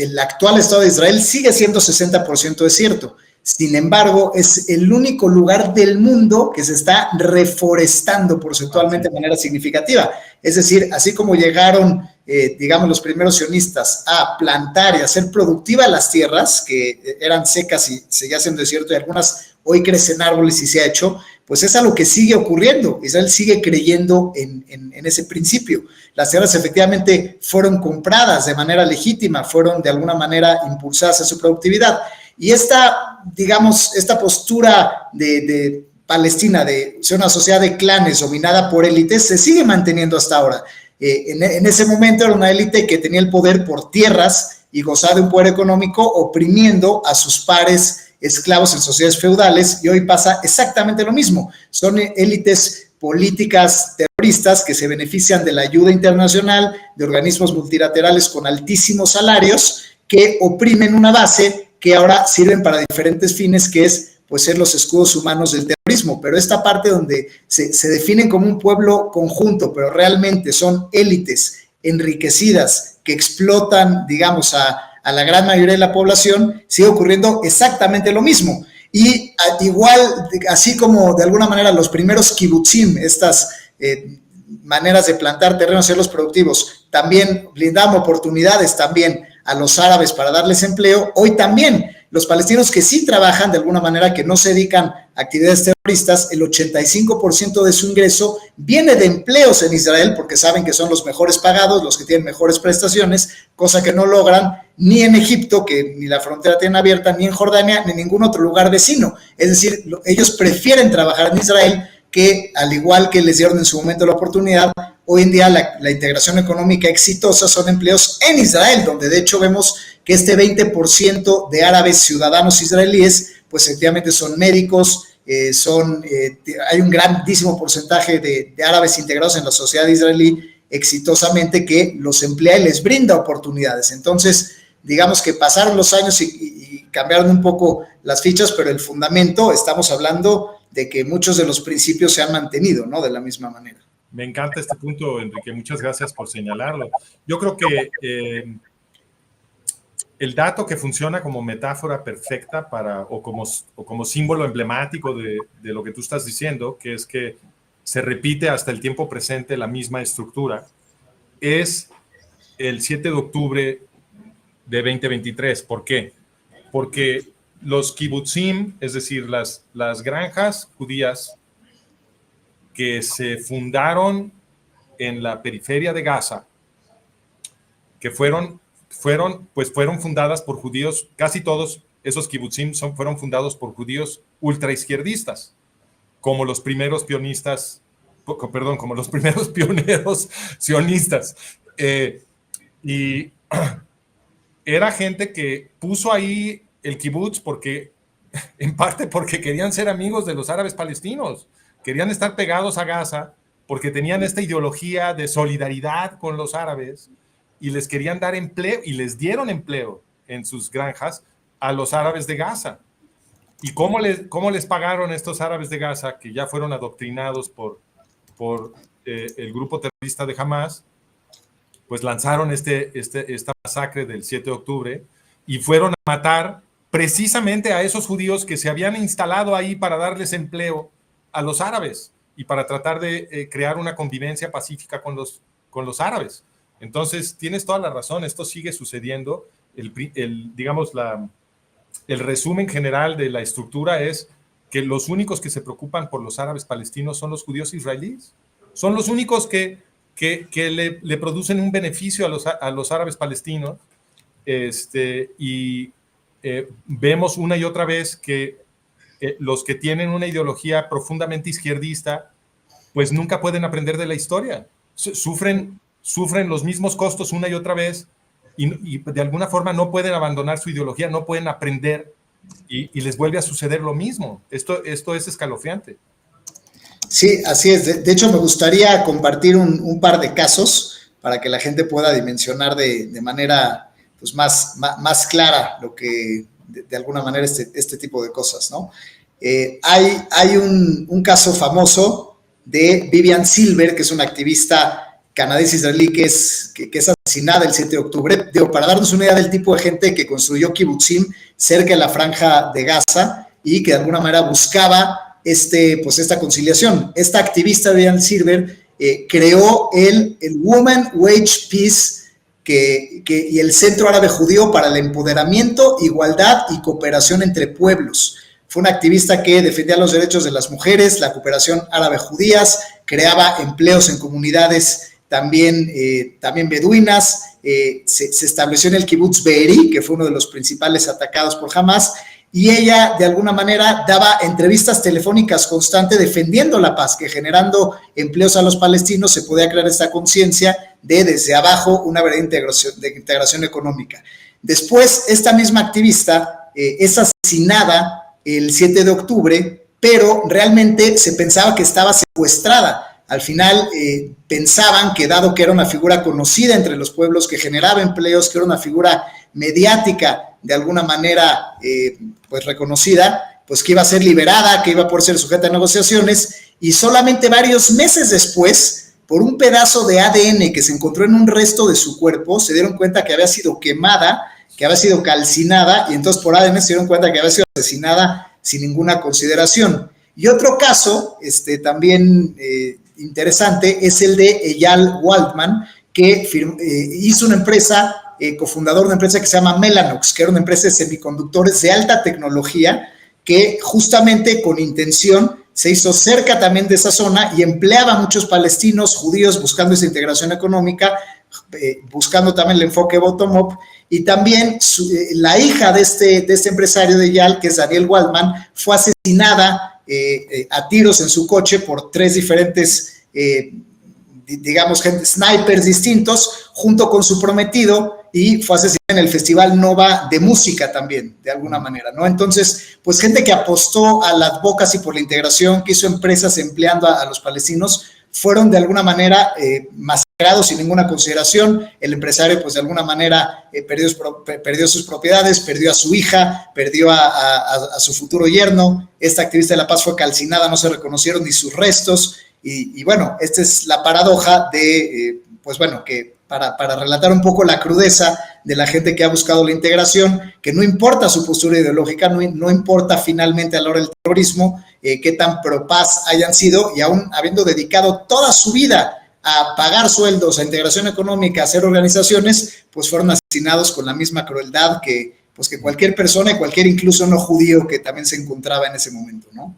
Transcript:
el actual Estado de Israel sigue siendo 60% desierto. Sin embargo, es el único lugar del mundo que se está reforestando porcentualmente de manera significativa. Es decir, así como llegaron, digamos, los primeros sionistas a plantar y hacer productivas las tierras, que eran secas y seguían siendo desierto, y algunas hoy crecen árboles y se ha hecho, pues es algo que sigue ocurriendo. Israel sigue creyendo en ese principio. Las tierras efectivamente fueron compradas de manera legítima, fueron de alguna manera impulsadas a su productividad. Y esta, digamos, esta postura de Palestina, de ser una sociedad de clanes dominada por élites, se sigue manteniendo hasta ahora. En ese momento era una élite que tenía el poder por tierras y gozaba de un poder económico, oprimiendo a sus pares esclavos en sociedades feudales, y hoy pasa exactamente lo mismo. Son élites políticas terroristas que se benefician de la ayuda internacional, de organismos multilaterales con altísimos salarios, que oprimen una base que ahora sirven para diferentes fines, que es pues ser los escudos humanos del terrorismo. Pero esta parte donde se definen como un pueblo conjunto, pero realmente son élites enriquecidas que explotan, digamos, a la gran mayoría de la población, sigue ocurriendo exactamente lo mismo. Y igual, así como de alguna manera los primeros kibutzim, estas maneras de plantar terrenos, hacerlos productivos, también brindaban oportunidades también a los árabes para darles empleo, hoy también los palestinos que sí trabajan de alguna manera, que no se dedican a actividades terroristas, el 85% de su ingreso viene de empleos en Israel, porque saben que son los mejores pagados, los que tienen mejores prestaciones, cosa que no logran ni en Egipto, que ni la frontera tienen abierta, ni en Jordania, ni en ningún otro lugar vecino. Es decir, ellos prefieren trabajar en Israel, que al igual que les dieron en su momento la oportunidad, hoy en día la integración económica exitosa son empleos en Israel, donde de hecho vemos que este 20% de árabes ciudadanos israelíes, pues efectivamente son médicos, hay un grandísimo porcentaje de árabes integrados en la sociedad israelí exitosamente, que los emplea y les brinda oportunidades. Entonces, digamos que pasaron los años y cambiaron un poco las fichas, pero el fundamento, estamos hablando de que muchos de los principios se han mantenido, ¿no? De la misma manera. Me encanta este punto, Enrique. Muchas gracias por señalarlo. Yo creo que el dato que funciona como metáfora perfecta o como símbolo emblemático de lo que tú estás diciendo, que es que se repite hasta el tiempo presente la misma estructura, es el 7 de octubre de 2023. ¿Por qué? Porque los kibutzim, es decir, las granjas judías que se fundaron en la periferia de Gaza, que fueron fundadas por judíos, casi todos esos kibutzim fueron fundados por judíos ultraizquierdistas, como los primeros pioneros sionistas. Y era gente que puso ahí el kibutz en parte porque querían ser amigos de los árabes palestinos, querían estar pegados a Gaza porque tenían esta ideología de solidaridad con los árabes y les querían dar empleo, y les dieron empleo en sus granjas a los árabes de Gaza. ¿Y cómo les pagaron estos árabes de Gaza, que ya fueron adoctrinados por el grupo terrorista de Hamas? Pues lanzaron esta masacre del 7 de octubre y fueron a matar precisamente a esos judíos que se habían instalado ahí para darles empleo a los árabes y para tratar de crear una convivencia pacífica con los árabes. Entonces, tienes toda la razón, esto sigue sucediendo. Digamos, el resumen general de la estructura es que los únicos que se preocupan por los árabes palestinos son los judíos israelíes. Son los únicos que le producen un beneficio a los árabes palestinos. Vemos una y otra vez que los que tienen una ideología profundamente izquierdista, pues nunca pueden aprender de la historia. Sufren los mismos costos una y otra vez y de alguna forma no pueden abandonar su ideología, no pueden aprender y les vuelve a suceder lo mismo. Esto es escalofriante. Sí, así es. De hecho, me gustaría compartir un par de casos para que la gente pueda dimensionar de manera pues, más clara lo que, de alguna manera, este tipo de cosas, ¿no? Hay un caso famoso de Vivian Silver, que es una activista canadiense israelí que es asesinada el 7 de octubre, digo, para darnos una idea del tipo de gente que construyó kibbutzim cerca de la franja de Gaza y que de alguna manera buscaba pues esta conciliación. Esta activista, Diane Silver, creó el Women Wage Peace y el Centro Árabe Judío para el Empoderamiento, Igualdad y Cooperación entre Pueblos. Fue una activista que defendía los derechos de las mujeres, la cooperación árabe-judías, creaba empleos en comunidades también beduinas, se estableció en el kibutz Be'eri, que fue uno de los principales atacados por Hamas, y ella de alguna manera daba entrevistas telefónicas constantes defendiendo la paz, que generando empleos a los palestinos se podía crear esta conciencia de desde abajo una verdadera integración económica. Después, esta misma activista es asesinada el 7 de octubre, pero realmente se pensaba que estaba secuestrada. Al final pensaban que dado que era una figura conocida entre los pueblos, que generaba empleos, que era una figura mediática de alguna manera pues reconocida, pues que iba a ser liberada, que iba a poder ser sujeta a negociaciones, y solamente varios meses después, por un pedazo de ADN que se encontró en un resto de su cuerpo, se dieron cuenta que había sido quemada, que había sido calcinada, y entonces por ADN se dieron cuenta que había sido asesinada sin ninguna consideración. Y otro caso también interesante es el de Eyal Waldman, que hizo una empresa, cofundador de una empresa que se llama Mellanox, que era una empresa de semiconductores de alta tecnología, que justamente con intención se hizo cerca también de esa zona y empleaba a muchos palestinos, judíos, buscando esa integración económica, buscando también el enfoque bottom-up, y también la hija de este empresario de Eyal, que es Daniel Waldman, fue asesinada a tiros en su coche por 3 diferentes digamos, snipers distintos, junto con su prometido, y fue asesinado en el Festival Nova de música también, de alguna manera, ¿no? Entonces, pues gente que apostó a la advocacy por la integración, que hizo empresas empleando a los palestinos, fueron de alguna manera masacrados sin ninguna consideración. El empresario, pues de alguna manera perdió sus propiedades, perdió a su hija, perdió a su futuro yerno. Esta activista de la paz fue calcinada, no se reconocieron ni sus restos. Y bueno, esta es la paradoja de, pues bueno, que para relatar un poco la crudeza de la gente que ha buscado la integración, que no importa su postura ideológica, no importa finalmente a la hora del terrorismo, qué tan pro paz hayan sido, y aún habiendo dedicado toda su vida a pagar sueldos, a integración económica, a hacer organizaciones, pues fueron asesinados con la misma crueldad que cualquier persona y cualquier incluso no judío que también se encontraba en ese momento, ¿no?